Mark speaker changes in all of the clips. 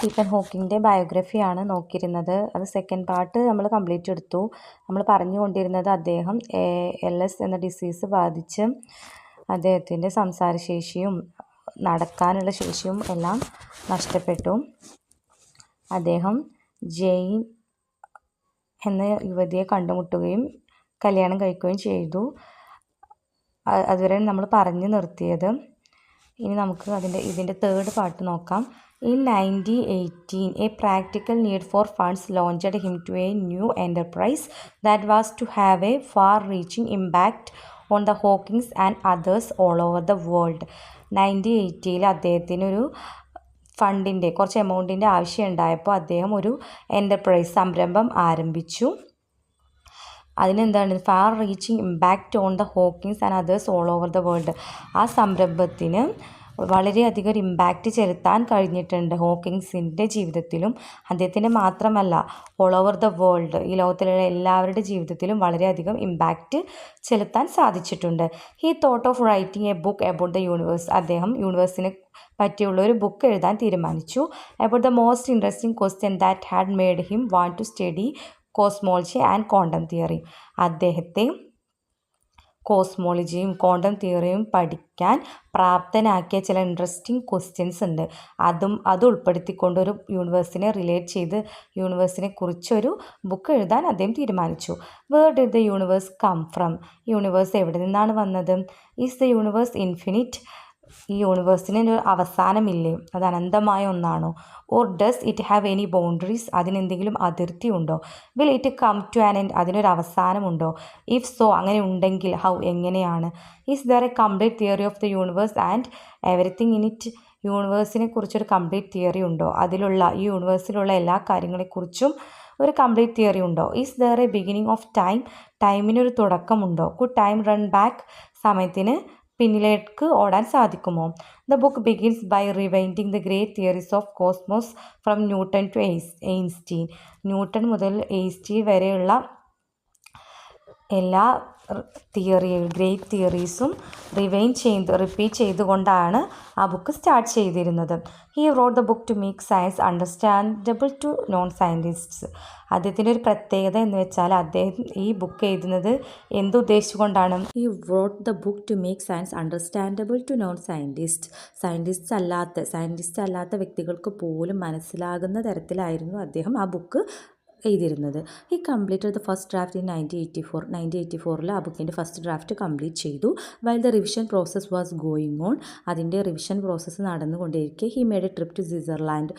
Speaker 1: Stephen ഹോക്കിങ്ങിൻ്റെ ബയോഗ്രഫിയാണ് നോക്കിയിരുന്നത്. അത് second part നമ്മൾ complete എടുത്തു. നമ്മൾ പറഞ്ഞുകൊണ്ടിരുന്നത് അദ്ദേഹം ALS എന്ന ഡിസീസ് ബാധിച്ച് അദ്ദേഹത്തിൻ്റെ സംസാരശേഷിയും നടക്കാനുള്ള ശേഷിയും എല്ലാം നഷ്ടപ്പെട്ടു. അദ്ദേഹം ജെയിൻ എന്ന യുവതിയെ കണ്ടുമുട്ടുകയും കല്യാണം കഴിക്കുകയും ചെയ്തു. അതുവരെ നമ്മൾ പറഞ്ഞു നിർത്തിയത്. ഇനി നമുക്ക് ഇതിൻ്റെ തേർഡ് പാർട്ട് നോക്കാം. In 1918, a practical need for funds launched him to a new enterprise that was to have a far-reaching impact on the Hawkins and others all over the world. 1980 അദ്ദേഹത്തിനൊരു കുറച്ച് എമൗണ്ടിൻ്റെ ആവശ്യം ഉണ്ടായപ്പോൾ അദ്ദേഹം ഒരു സംരംഭം ആരംഭിച്ചു. അതിനെന്താണ് far reaching impact on the Hawkins and others all over the world. ആ സംരംഭത്തിന് വളരെയധികം ഒരു ഇമ്പാക്റ്റ് ചെലുത്താൻ കഴിഞ്ഞിട്ടുണ്ട്. ഹോക്കിങ്സിൻ്റെ ജീവിതത്തിലും അദ്ദേഹത്തിൻ്റെ മാത്രമല്ല ഓൾ ഓവർ ദ വേൾഡ്, ഈ ലോകത്തിലുള്ള എല്ലാവരുടെ ജീവിതത്തിലും വളരെയധികം ഇമ്പാക്റ്റ് ചെലുത്താൻ സാധിച്ചിട്ടുണ്ട്. He thought of writing a book about the universe. അദ്ദേഹം യൂണിവേഴ്സിനെ പറ്റിയുള്ള ഒരു ബുക്ക് എഴുതാൻ തീരുമാനിച്ചു. About the most interesting question that had made him want to study cosmology and quantum theory. അദ്ദേഹത്തെ കോസ്മോളജിയും ക്വാണ്ടം തിയറിയും പഠിക്കാൻ പ്രാപ്തനാക്കിയ ചില ഇൻട്രസ്റ്റിംഗ് ക്വസ്റ്റ്യൻസ് ഉണ്ട്. അത് ഉൾപ്പെടുത്തിക്കൊണ്ട് ഒരു യൂണിവേഴ്സിനെ റിലേറ്റ് ചെയ്ത് യൂണിവേഴ്സിനെ കുറിച്ചൊരു ബുക്ക് എഴുതാൻ അദ്ദേഹം തീരുമാനിച്ചു. Where did the universe come from? Universe എവിടെ നിന്നാണ് വന്നത്? Is the universe infinite? ഈ യൂണിവേഴ്സിന് ഒരു അവസാനമില്ലേ? അത് അനന്തമായ ഒന്നാണോ? Or does it have any boundaries? അതിനെന്തെങ്കിലും അതിർത്തി ഉണ്ടോ? Will it come to an end? അതിനൊരു അവസാനമുണ്ടോ? ഇഫ് സോ, അങ്ങനെ ഉണ്ടെങ്കിൽ ഹൗ, എങ്ങനെയാണ്? Is there a complete theory of the universe and everything in it? യൂണിവേഴ്സിനെ കുറിച്ചൊരു കംപ്ലീറ്റ് തിയറി ഉണ്ടോ? ഈ യൂണിവേഴ്സിലുള്ള എല്ലാ കാര്യങ്ങളെക്കുറിച്ചും ഒരു കംപ്ലീറ്റ് തിയറി ഉണ്ടോ? Is there a beginning of time? ടൈമിനൊരു തുടക്കമുണ്ടോ? Could time run back? സമയത്തിന് പിന്നിലേക്ക് ഓടാൻ സാധിക്കുമോ? The book begins by rewinding the great theories of cosmos from Newton to Einstein. Newton മുതൽ ഐൻസ്റ്റീൻ വരെയുള്ള എല്ലാ ഗ്രേറ്റ് തിയറീസും റിപ്പീറ്റ് ചെയ്തുകൊണ്ടാണ് ആ ബുക്ക് സ്റ്റാർട്ട് ചെയ്തിരുന്നത്. He wrote the book to make science understandable to non scientists. അദ്ദേഹത്തിൻ്റെ ഒരു പ്രത്യേകത എന്ന് വെച്ചാൽ അദ്ദേഹം ഈ ബുക്ക് എഴുതുന്നത് എന്തുദ്ദേശിച്ചുകൊണ്ടാണ്? He wrote the book to make science understandable to non scientist. Scientist അല്ലാത്ത വ്യക്തികൾക്ക് പോലും മനസ്സിലാകുന്ന തരത്തിലായിരുന്നു അദ്ദേഹം ആ ബുക്ക് എഴുതിയിരുന്നത്. He completed the first draft in 1984. ആ ബുക്കിൻ്റെ ഫസ്റ്റ് ഡ്രാഫ്റ്റ് കംപ്ലീറ്റ് ചെയ്തു. While the revision process was going on. അതിൻ്റെ റിവിഷൻ പ്രോസസ്സ് നടന്നുകൊണ്ടിരിക്കെ he made a trip to Switzerland.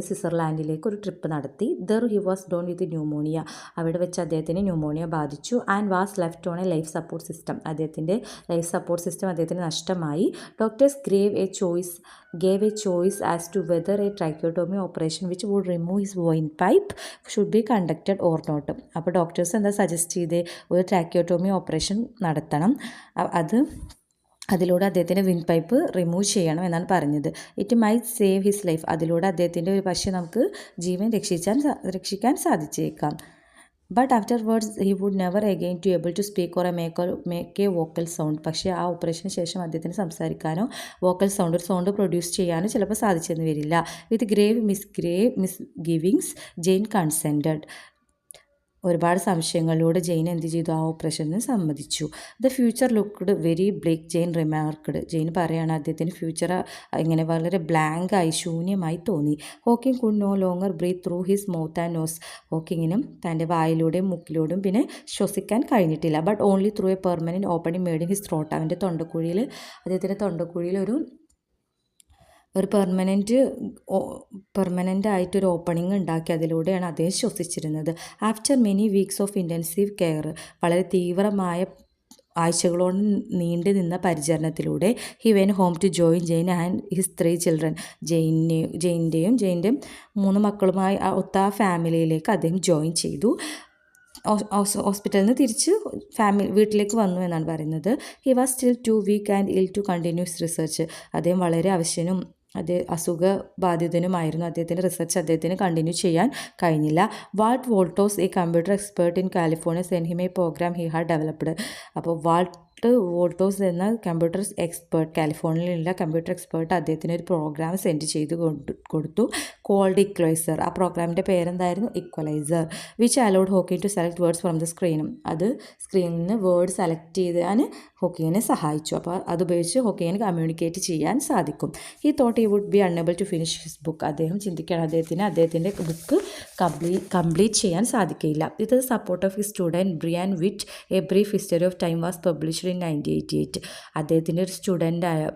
Speaker 1: സ്വിറ്റ്സർലാൻഡിലേക്ക് ഒരു ട്രിപ്പ് നടത്തി. There he was down with pneumonia. അവിടെ വെച്ച് അദ്ദേഹത്തിന് ന്യൂമോണിയ ബാധിച്ചു. And was left on a life support system. അദ്ദേഹത്തിൻ്റെ ലൈഫ് സപ്പോർട്ട് സിസ്റ്റം അദ്ദേഹത്തിന് നഷ്ടമായി. Doctors gave a choice as to whether a tracheotomy operation which would remove his windpipe should be conducted or not. അപ്പോൾ doctors എന്താ suggest ചെയ്ത്? ഒരു ട്രാക്കിയോട്ടോമി operation നടത്തണം, അതിലൂടെ അദ്ദേഹത്തിൻ്റെ വിൻഡ് പൈപ്പ് റിമൂവ് ചെയ്യണം എന്നാണ് പറഞ്ഞത്. It might save his life. അതിലൂടെ അദ്ദേഹത്തിൻ്റെ ഒരു പക്ഷേ നമുക്ക് ജീവൻ രക്ഷിക്കാൻ സാധിച്ചേക്കാം. But afterwards he would never again to able to speak or make a vocal sound. പക്ഷേ ആ ഓപ്പറേഷന് ശേഷം അദ്ദേഹത്തിന് സംസാരിക്കാനോ ഒരു സൗണ്ട് പ്രൊഡ്യൂസ് ചെയ്യാനോ ചിലപ്പോൾ സാധിച്ചെന്ന് വരില്ല. With grave misgivings Jane consented. ഒരുപാട് സംശയങ്ങളിലൂടെ ജെയിൻ എന്ത് ചെയ്തു? ആ ഓപ്പറേഷന് സമ്മതിച്ചു. The future looked very bleak, Jane remarked. Jane പറയുകയാണ് അദ്ദേഹത്തിന് ഫ്യൂച്ചർ ഇങ്ങനെ വളരെ ബ്ലാങ്കായി, ശൂന്യമായി തോന്നി. Hawking could no longer breathe through his mouth and nose. ഹോക്കിങ്ങിനും തൻ്റെ വായിലൂടെയും മുക്കിലൂടെയും പിന്നെ ശ്വസിക്കാൻ കഴിഞ്ഞിട്ടില്ല. But only through a permanent opening made in his throat. അദ്ദേഹത്തിൻ്റെ തൊണ്ടക്കുഴിയിൽ ഒരു പെർമനൻ്റ് ആയിട്ടൊരു ഓപ്പണിംഗ് ഉണ്ടാക്കി അതിലൂടെയാണ് അദ്ദേഹം ശ്വസിച്ചിരുന്നത്. After many weeks of intensive care, വളരെ തീവ്രമായ ആഴ്ചകളോളം നീണ്ടു നിന്ന പരിചരണത്തിലൂടെ he went home to join Jane and his 3 children. ജെയിൻ്റെയും 3 മക്കളുമായി ഒത്ത ഫാമിലിയിലേക്ക് അദ്ദേഹം ജോയിൻ ചെയ്തു. ഹോസ്പിറ്റലിൽ നിന്ന് തിരിച്ച് വീട്ടിലേക്ക് വന്നു എന്നാണ് പറയുന്നത്. He was still too weak and ill to continues research. അദ്ദേഹം വളരെ അവശനും അസുഖബാധിതനുമായിരുന്നു. അദ്ദേഹത്തിൻ്റെ റിസർച്ച് അദ്ദേഹത്തിന് കണ്ടിന്യൂ ചെയ്യാൻ കഴിഞ്ഞില്ല. Walt Woltosz, a computer expert in California, send him a program he had developed. അപ്പോൾ വാൾട്ട് വോൾട്ടോസ് എന്ന കമ്പ്യൂട്ടർ എക്സ്പേർട്ട്, കാലിഫോർണിയയിലുള്ള കമ്പ്യൂട്ടർ എക്സ്പേർട്ട് അദ്ദേഹത്തിന് ഒരു പ്രോഗ്രാം സെൻഡ് ചെയ്ത് കൊടുത്തു കോൾഡ് ഇക്വലൈസർ. ആ പ്രോഗ്രാമിൻ്റെ പേരെന്തായിരുന്നു? Equalizer. Which allowed Hawking to select words from the സ്ക്രീനും. അത് സ്ക്രീനിൽ നിന്ന് വേർഡ് സെലക്ട് ചെയ്യാൻ ഹോക്കിങ്ങിനെ സഹായിച്ചു. അപ്പോൾ അതുപയോഗിച്ച് ഹോക്കിങ്ങിന് കമ്മ്യൂണിക്കേറ്റ് ചെയ്യാൻ സാധിക്കും. He thought he would be unable to finish his book. അദ്ദേഹം ചിന്തിക്കുകയാണ് അദ്ദേഹത്തിൻ്റെ ബുക്ക് കംപ്ലീറ്റ് ചെയ്യാൻ സാധിക്കില്ല. With the support of his student Brian Whitt, a brief history of time was published in 1988. അദ്ദേഹത്തിൻ്റെ ഒരു സ്റ്റുഡൻ്റായ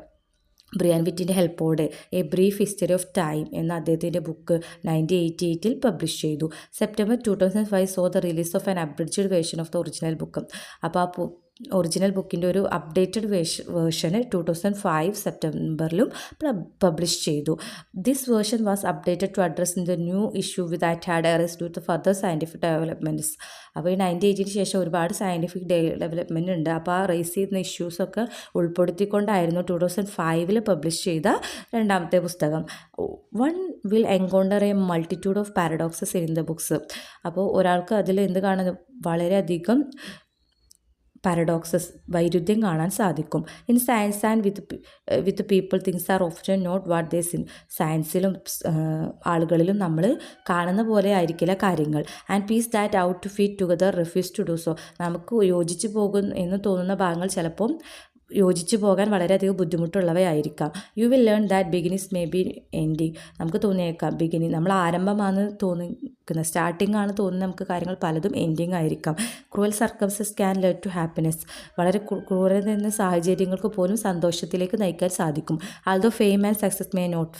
Speaker 1: ബ്രിയാൻ വിറ്റിൻ്റെ ഹെൽപ്പോടെ a brief history of time എന്ന അദ്ദേഹത്തിൻ്റെ ബുക്ക് 1988 പബ്ലിഷ് ചെയ്തു. September 2005 saw the release of an abridged version of the original book. അപ്പോൾ ആ ഒറിജിനൽ ബുക്കിൻ്റെ ഒരു അപ്ഡേറ്റഡ് വേർഷന് 2005 സെപ്റ്റംബറിലും പബ്ലിഷ് ചെയ്തു. This version was updated to address in the new issue with that had arised due to further scientific developments. അപ്പോൾ ഈ 1980 ശേഷം ഒരുപാട് സയൻറ്റിഫിക് ഡെവലപ്മെൻറ്റ് ഉണ്ട്. അപ്പോൾ ആ റേസ് ചെയ്യുന്ന ഇഷ്യൂസൊക്കെ ഉൾപ്പെടുത്തിക്കൊണ്ടായിരുന്നു 2005 പബ്ലിഷ് ചെയ്ത രണ്ടാമത്തെ പുസ്തകം. One will encounter A multitude of paradoxes in the books. അപ്പോൾ ഒരാൾക്ക് അതിൽ എന്ത് കാണുന്നു? വളരെയധികം പാരഡോക്സസ്, വൈരുദ്ധ്യം കാണാൻ സാധിക്കും. In science and with people things are often not what they seen. സയൻസിലും ആളുകളിലും നമ്മൾ കാണുന്ന പോലെ ആയിരിക്കില്ല കാര്യങ്ങൾ. And piece that ought to fit together refuse to do so. നമുക്ക് യോജിച്ച് പോകും എന്ന് തോന്നുന്ന ഭാഗങ്ങൾ ചിലപ്പം യോജിച്ച് പോകാൻ വളരെയധികം ബുദ്ധിമുട്ടുള്ളവയായിരിക്കാം. You will learn that beginnings may be ending. നമുക്ക് തോന്നിയേക്കാം ബിഗിനിങ് നമ്മൾ ആരംഭമാണ് തോന്നിക്കുന്നത്, സ്റ്റാർട്ടിംഗ് ആണ് തോന്നുന്നത് നമുക്ക് കാര്യങ്ങൾ പലതും എൻഡിങ് ആയിരിക്കാം. Cruel circumstances can lead to happiness. വളരെ ക്രൂരത എന്ന സാഹചര്യങ്ങൾക്ക് പോലും സന്തോഷത്തിലേക്ക് നയിക്കാൻ സാധിക്കും. Although fame and success may not.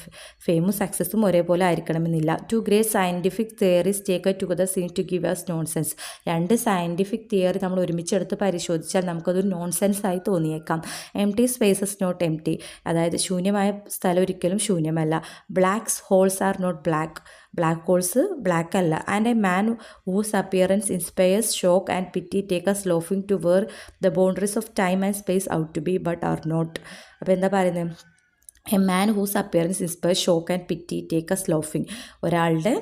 Speaker 1: ഫെയിമും സക്സസ്സും ഒരേപോലെ ആയിരിക്കണമെന്നില്ല. Two great scientific theories taken together seem to give us nonsense. രണ്ട് സയൻറ്റിഫിക് തിയറി നമ്മൾ ഒരുമിച്ചെടുത്ത് പരിശോധിച്ചാൽ നമുക്കതൊരു നോൺസെൻസ് ആയി തോന്നിയേക്കാം. Empty spaces not empty. അതായത് ശൂന്യമായ സ്ഥലം ഒരിക്കലും ശൂന്യമല്ല. Black holes are not black. Black holes black അല്ല. And a man whose appearance inspires shock and pity take us laughing to where the boundaries of time and space ought to be but are not. അപ്പോൾ എന്താ പറയുന്നത്? A man whose appearance inspires shock and pity take us laughing. ഒരാളുടെ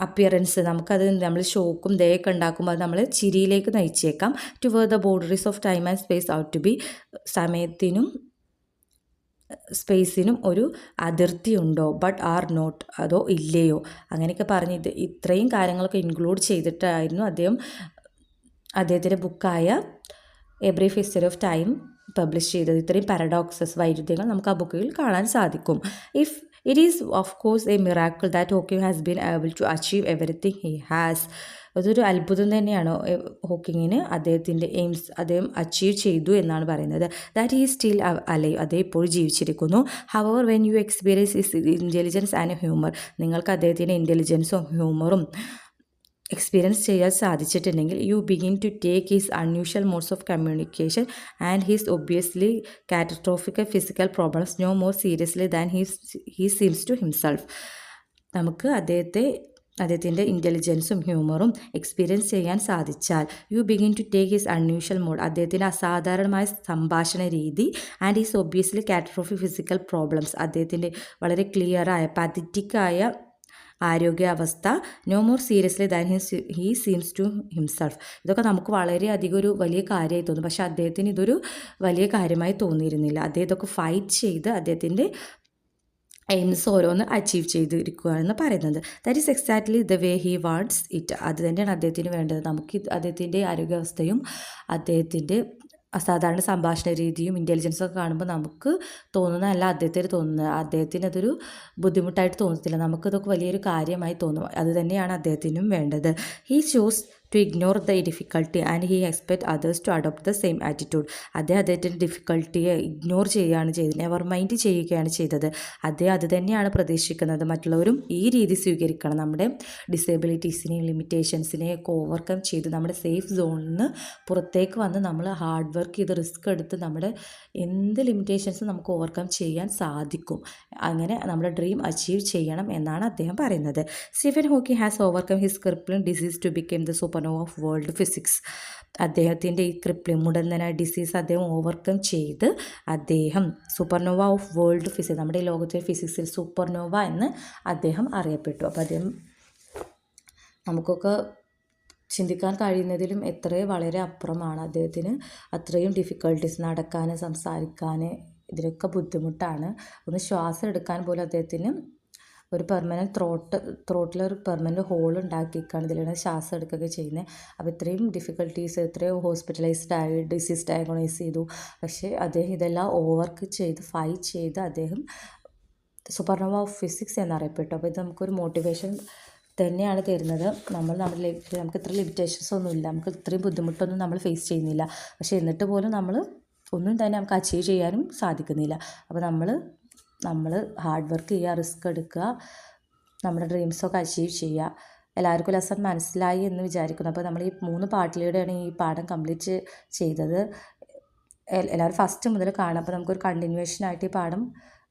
Speaker 1: appearance നമുക്കത് നമ്മൾ ഷോക്കും ദയൊക്കെ ഉണ്ടാക്കുമ്പോൾ അത് നമ്മൾ ചിരിയിലേക്ക് നയിച്ചേക്കാം. To where the boundaries of time and space ought to be. സമയത്തിനും സ്പേസിനും ഒരു അതിർത്തി ഉണ്ടോ? But are not. അതോ ഇല്ലയോ? അങ്ങനെയൊക്കെ പറഞ്ഞ് ഇത്രയും കാര്യങ്ങളൊക്കെ ഇൻക്ലൂഡ് ചെയ്തിട്ടായിരുന്നു അദ്ദേഹത്തിൻ്റെ ബുക്കായ a brief history of time publish ചെയ്തത്. ഇത്രയും പാരഡോക്സസ്, വൈരുദ്ധ്യങ്ങൾ നമുക്ക് ആ ബുക്കിൽ കാണാൻ സാധിക്കും. It is of course a miracle that Hawking has been able to achieve everything he has. അതൊരു അത്ഭുതം തന്നെയാണ് ഹോക്കിങ്ങിന് അദ്ദേഹത്തിൻ്റെ എയിംസ് അദ്ദേഹം അച്ചീവ് ചെയ്തു എന്നാണ് പറയുന്നത്. That is still alive. അദ്ദേഹം ഇപ്പോഴും ജീവിച്ചിരിക്കുന്നു. However when you experience his intelligence and humour. നിങ്ങൾക്ക് അദ്ദേഹത്തിൻ്റെ ഇൻ്റലിജൻസും ഹ്യൂമറും എക്സ്പീരിയൻസ് ചെയ്യാൻ സാധിച്ചിട്ടുണ്ടെങ്കിൽ you begin to take his unusual modes of communication and his obviously catastrophical physical problems no more seriously than he seems to himself. നമുക്ക് അദ്ദേഹത്തിൻ്റെ ഇൻ്റലിജൻസും ഹ്യൂമറും എക്സ്പീരിയൻസ് ചെയ്യാൻ സാധിച്ചാൽ you begin to take his unusual mode. അദ്ദേഹത്തിൻ്റെ അസാധാരണമായ സംഭാഷണ രീതി and his obviously catastrophic physical problems. അദ്ദേഹത്തിൻ്റെ വളരെ ക്ലിയറായ പതറ്റിക്കായ ആരോഗ്യാവസ്ഥ. No more seriously than he seems to himself. ഇതൊക്കെ നമുക്ക് വളരെയധികം ഒരു വലിയ കാര്യമായി തോന്നും. പക്ഷേ അദ്ദേഹത്തിന് ഇതൊരു വലിയ കാര്യമായി തോന്നിയിരുന്നില്ല. അദ്ദേഹം ഇതൊക്കെ ഫൈറ്റ് ചെയ്ത് അദ്ദേഹത്തിൻ്റെ എയിംസ് ഓരോന്ന് അച്ചീവ് ചെയ്തിരിക്കുകയാണെന്ന് പറയുന്നത്. That is exactly the way he wants it. അത് തന്നെയാണ് അദ്ദേഹത്തിന് വേണ്ടത്. നമുക്ക് അദ്ദേഹത്തിൻ്റെ ആരോഗ്യാവസ്ഥയും അദ്ദേഹത്തിൻ്റെ അസാധാരണ സംഭാഷണ രീതിയും ഇൻ്റലിജൻസൊക്കെ കാണുമ്പോൾ നമുക്ക് തോന്നുന്നതല്ല അദ്ദേഹത്തിന് തോന്നുന്നത്. അദ്ദേഹത്തിന് അതൊരു ബുദ്ധിമുട്ടായിട്ട് തോന്നത്തില്ല. നമുക്കിതൊക്കെ വലിയൊരു കാര്യമായി തോന്നും. അത് തന്നെയാണ് അദ്ദേഹത്തിനും വേണ്ടത്. He choose to ignore the difficulty and he expect others to adopt the same attitude. അദ്ദേഹത്തിൻ്റെ ഡിഫിക്കൽട്ടിയെ ഇഗ്നോർ ചെയ്യുകയാണ് ചെയ്തത്, നെവർ മൈൻഡ് ചെയ്യുകയാണ് ചെയ്തത്. അദ്ദേഹം അത് തന്നെയാണ് പ്രതീക്ഷിക്കുന്നത്. മറ്റുള്ളവരും ഈ രീതി സ്വീകരിക്കണം. നമ്മുടെ ഡിസേബിലിറ്റീസിനെയും ലിമിറ്റേഷൻസിനെയൊക്കെ ഓവർകം ചെയ്ത് നമ്മുടെ സേഫ് സോണിൽ നിന്ന് പുറത്തേക്ക് വന്ന് നമ്മൾ ഹാർഡ് വർക്ക് ചെയ്ത് റിസ്ക് എടുത്ത് നമ്മുടെ എന്ത് ലിമിറ്റേഷൻസും നമുക്ക് ഓവർകം ചെയ്യാൻ സാധിക്കും. അങ്ങനെ നമ്മുടെ ഡ്രീം അച്ചീവ് ചെയ്യണം എന്നാണ് അദ്ദേഹം പറയുന്നത്. Stephen Hawking has overcome his crippling disease to become the supernova of world physics. അദ്ദേഹത്തിൻ്റെ ഈ ക്രിപ്ലിംഗ് മുടന്തന ഡിസീസ് അദ്ദേഹം ഓവർകം ചെയ്ത് അദ്ദേഹം സൂപ്പർനോവ ഓഫ് വേൾഡ് ഫിസിക്സ്, നമ്മുടെ ഈ ലോകത്തിലെ ഫിസിക്സിൽ സൂപ്പർനോവ എന്ന് അദ്ദേഹം അറിയപ്പെട്ടു. അപ്പോൾ അദ്ദേഹം നമുക്കൊക്കെ ചിന്തിക്കാൻ കഴിയുന്നതിലും എത്രയോ വളരെ അപ്പുറമാണ് അദ്ദേഹത്തിന്. അത്രയും ഡിഫിക്കൽട്ടീസ്, നടക്കാൻ, സംസാരിക്കാൻ, ഇതിലൊക്കെ ബുദ്ധിമുട്ടാണ്. ഒന്ന് ശ്വാസം എടുക്കാൻ പോലും അദ്ദേഹത്തിന് ഒരു പെർമനൻറ്റ് ത്രോട്ടിലൊരു പെർമനൻറ്റ് ഹോൾ ഉണ്ടാക്കിയിട്ടാണ് ഇതിലാണ് ശ്വാസം എടുക്കുകയൊക്കെ ചെയ്യുന്നത്. അപ്പോൾ ഇത്രയും ഡിഫിക്കൽട്ടീസ്, എത്രയോ ഹോസ്പിറ്റലൈസ്ഡ് ആയി ഡിസീസ് ഡയഗ്നോസ് ചെയ്തു. പക്ഷേ അദ്ദേഹം ഇതെല്ലാം ഓവർക്ക് ചെയ്ത് ഫൈറ്റ് ചെയ്ത് അദ്ദേഹം സൂപ്പർനോവ ഓഫ് ഫിസിക്സ് എന്നറിയപ്പെട്ടു. അപ്പോൾ ഇത് നമുക്കൊരു മോട്ടിവേഷൻ തന്നെയാണ് തരുന്നത്. നമ്മുടെ ലൈഫിൽ നമുക്ക് ഇത്ര ലിമിറ്റേഷൻസ് ഒന്നുമില്ല, നമുക്ക് ഇത്രയും ബുദ്ധിമുട്ടൊന്നും നമ്മൾ ഫേസ് ചെയ്യുന്നില്ല. പക്ഷേ എന്നിട്ട് പോലും നമ്മൾ ഒന്നും തന്നെ നമുക്ക് അച്ചീവ് ചെയ്യാനും സാധിക്കുന്നില്ല. അപ്പോൾ നമ്മൾ ഹാർഡ് വർക്ക് ചെയ്യുക, റിസ്ക് എടുക്കുക, നമ്മുടെ ഡ്രീംസൊക്കെ അച്ചീവ് ചെയ്യുക. എല്ലാവർക്കും ലെസൺ മനസ്സിലായി എന്ന് വിചാരിക്കുന്നു. അപ്പോൾ നമ്മൾ ഈ 3 പാർട്ടിലൂടെയാണ് ഈ പാഠം കംപ്ലീറ്റ് ചെയ്തത്. എല്ലാവരും ഫസ്റ്റ് മുതൽ കാണാം. അപ്പോൾ നമുക്കൊരു കണ്ടിന്യൂവേഷനായിട്ട് ഈ പാഠം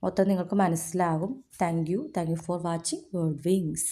Speaker 1: മൊത്തം നിങ്ങൾക്ക് മനസ്സിലാകും. Thank you for watching world wings.